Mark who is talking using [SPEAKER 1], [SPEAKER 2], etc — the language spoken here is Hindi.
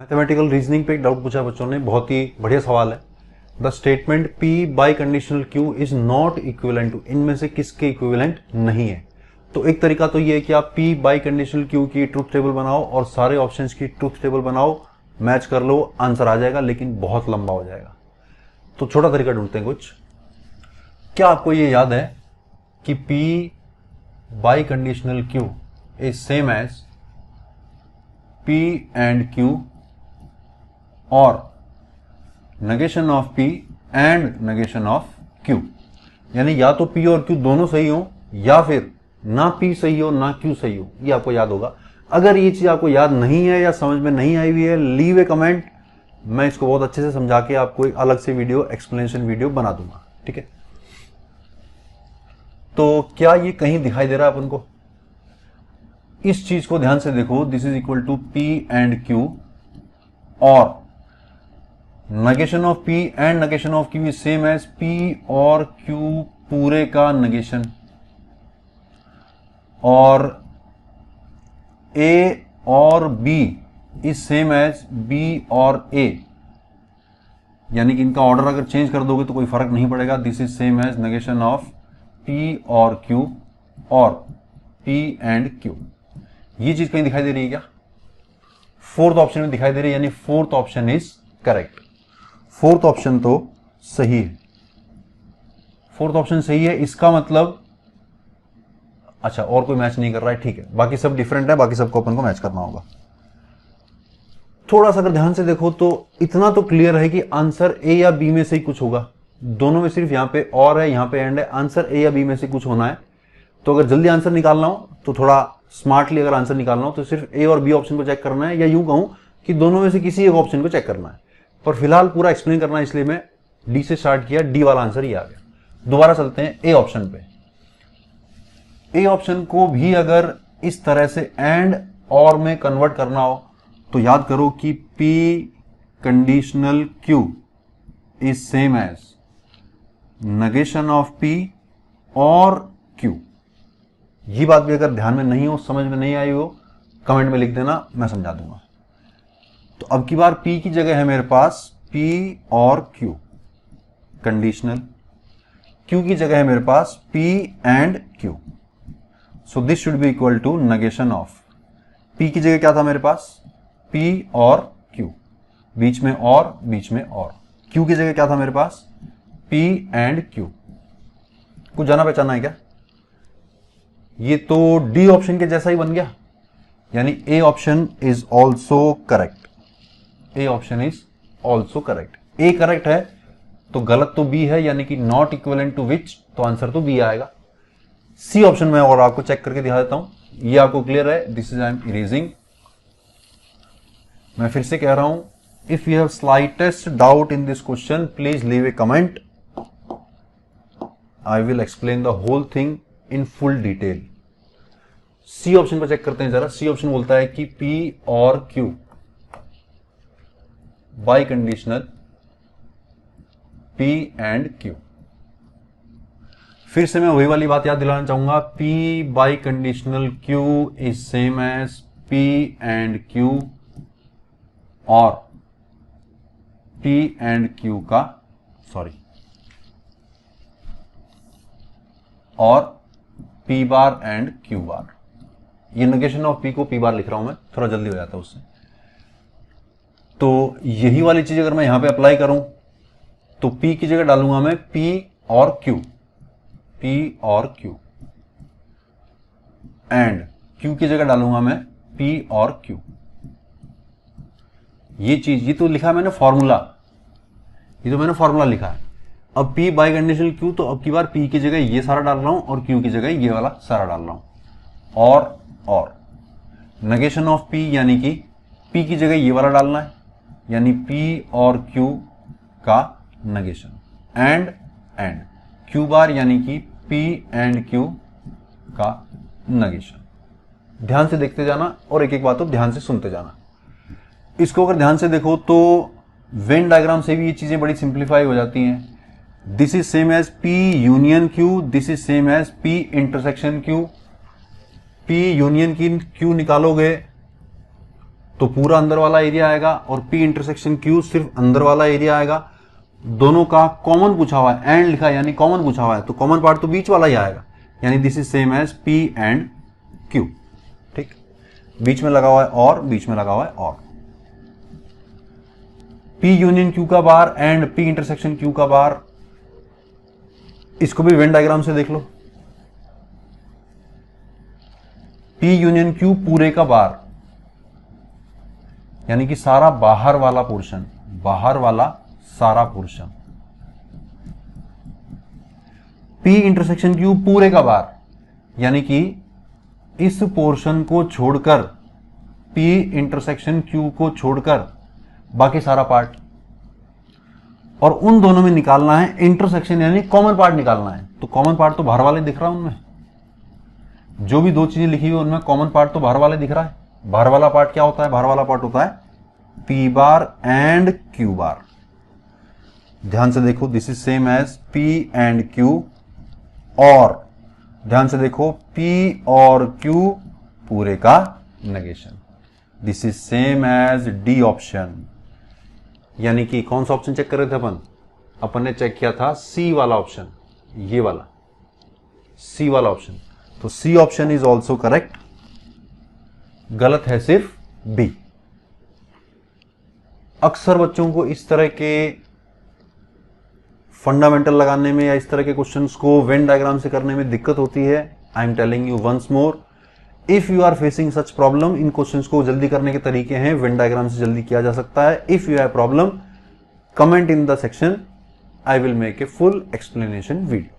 [SPEAKER 1] मैथमेटिकल रीजनिंग पे एक डाउट पूछा बच्चों ने, बहुत ही बढ़िया सवाल है। The statement P biconditional Q is not equivalent to, इनमें से किसके इक्विवेलेंट नहीं है। तो एक तरीका तो ये है कि आप P बाई कंडीशनल Q की ट्रुथ टेबल बनाओ और सारे ऑप्शंस की ट्रुथ टेबल बनाओ, मैच कर लो, आंसर आ जाएगा, लेकिन बहुत लंबा हो जाएगा। तो छोटा तरीका ढूंढते हैं कुछ। क्या आपको ये याद है कि P biconditional Q is same as P and Q और negation of P and negation of Q, यानी या तो P और Q दोनों सही हो या फिर ना P सही हो ना Q सही हो। ये आपको याद होगा। अगर ये चीज आपको याद नहीं है या समझ में नहीं आई हुई है, लीव ए कमेंट, मैं इसको बहुत अच्छे से समझा के आपको एक अलग से वीडियो, एक्सप्लेनेशन वीडियो बना दूंगा। ठीक है, तो क्या ये कहीं दिखाई दे रहा है अपन को? इस चीज को ध्यान से देखो। This is equal to P and Q और negation of P and negation of Q is same as P और Q पूरे का negation, और A और B is same as B और A, यानी कि इनका ऑर्डर अगर चेंज कर दोगे तो कोई फर्क नहीं पड़ेगा। This is same as negation of P और Q और P एंड Q। ये चीज कहीं दिखाई दे रही है क्या? फोर्थ ऑप्शन में दिखाई दे रही है, यानी fourth option is correct. Fourth option तो सही है। फोर्थ ऑप्शन सही है, इसका मतलब अच्छा और कोई मैच नहीं कर रहा है, ठीक है, बाकी सब डिफरेंट है, बाकी सबको अपन को मैच करना होगा। थोड़ा सा अगर ध्यान से देखो तो इतना तो क्लियर है कि आंसर ए या बी में से ही कुछ होगा। दोनों में सिर्फ यहां पे और है, यहां पे एंड है, आंसर ए या बी में से कुछ होना है। तो अगर जल्दी आंसर निकालना हो तो थोड़ा स्मार्टली अगर आंसर निकालना हो तो सिर्फ ए और बी ऑप्शन को चेक करना है, या यूं कहूं कि दोनों में से किसी एक ऑप्शन को चेक करना है। पर फिलहाल पूरा एक्सप्लेन करना है, इसलिए मैं डी से स्टार्ट किया, डी वाला आंसर ही आ गया। दोबारा चलते हैं ए ऑप्शन पे। ए ऑप्शन को भी अगर इस तरह से एंड और में कन्वर्ट करना हो तो याद करो कि P conditional Q is same as negation of P और Q। ये बात भी अगर ध्यान में नहीं हो, समझ में नहीं आई हो, कमेंट में लिख देना, मैं समझा दूंगा। तो अब की बार P की जगह है मेरे पास P और Q कंडीशनल, Q की जगह है मेरे पास P and Q। So this should be equal to negation of P की जगह क्या था मेरे पास? P और Q, बीच में और, बीच में और। Q की जगह क्या था मेरे पास? P and Q। कुछ जाना पहचाना है क्या? ये तो डी ऑप्शन के जैसा ही बन गया, यानी A option is also correct. A option is also correct. A correct है तो गलत तो बी है, यानी कि नॉट इक्विवेलेंट टू विच, तो आंसर तो बी आएगा। सी ऑप्शन में और आपको चेक करके दिखा देता हूं। ये आपको क्लियर है? This is I am erasing. मैं फिर से कह रहा हूं, if you have slightest doubt in this question please leave a comment, I will explain the whole thing in full detail. C option पर चेक करते हैं जरा। सी ऑप्शन बोलता है कि P और Q by conditional P and Q। फिर से मैं वही वाली बात याद दिलाना चाहूंगा, P biconditional Q is same as P and Q और P एंड Q का और P bar and Q bar. ये negation ऑफ P को P बार लिख रहा हूं मैं, थोड़ा जल्दी हो जाता है उससे। तो यही वाली चीज अगर मैं यहां पे अप्लाई करूं तो P की जगह डालूंगा मैं P और Q, P और Q, एंड Q की जगह डालूंगा मैं P और Q। ये चीज, ये तो लिखा मैंने फॉर्मूला, ये तो मैंने फॉर्मूला लिखा है। अब P बाई कंडीशनल Q, तो अब की बार P की जगह ये सारा डाल रहा हूं और Q की जगह ये वाला सारा डाल रहा हूं। और negation ऑफ P, यानी कि P की जगह ये वाला डालना है, यानी P और Q का negation, एंड Q बार यानी कि P एंड Q का negation। ध्यान से देखते जाना और एक एक बात तो ध्यान से सुनते जाना। इसको अगर ध्यान से देखो तो वेन डायग्राम से भी ये चीजें बड़ी सिंप्लीफाई हो जाती हैं। This is same as P union Q, this is same as P intersection Q। P union की Q निकालोगे तो पूरा अंदर वाला एरिया आएगा और P इंटरसेक्शन Q सिर्फ अंदर वाला एरिया आएगा। दोनों का कॉमन पूछा हुआ है, एंड लिखा है यानी कॉमन पूछा हुआ है, तो कॉमन पार्ट तो बीच वाला ही आएगा, यानी this is same as P and Q। ठीक, बीच में लगा हुआ है और, बीच में लगा हुआ है और। P यूनियन Q का बार एंड P इंटरसेक्शन Q का बार, इसको भी वेन डायग्राम से देख लो। P यूनियन Q पूरे का बार, यानी कि सारा बाहर वाला पोर्शन, बाहर वाला सारा पोर्शन। P इंटरसेक्शन Q पूरे का बार, यानी कि इस पोर्शन को छोड़कर, P इंटरसेक्शन Q को छोड़कर बाकी सारा पार्ट, और उन दोनों में निकालना है इंटरसेक्शन यानी कॉमन पार्ट निकालना है। तो कॉमन पार्ट तो बाहर वाले दिख रहा है, उनमें जो भी दो चीजें लिखी हुई उनमें कॉमन पार्ट तो बाहर वाले दिख रहा है। बाहर वाला पार्ट क्या होता है? बाहर वाला पार्ट होता है P bar and Q bar. ध्यान से देखो, this is same as P and Q, और ध्यान से देखो P और Q पूरे का negation. This is same as D option. यानी कि कौन सा ऑप्शन चेक कर रहे थे अपन ने चेक किया था C वाला ऑप्शन, ये वाला C वाला ऑप्शन। तो C option is also correct, गलत है सिर्फ B। अक्सर बच्चों को इस तरह के फंडामेंटल लगाने में या इस तरह के क्वेश्चंस को वेन डायग्राम से करने में दिक्कत होती है। I am telling you once more, if you are facing such problem, इन क्वेश्चंस को जल्दी करने के तरीके हैं, वेन डायग्राम से जल्दी किया जा सकता है। If you have problem, comment in the section, I will make a full explanation video.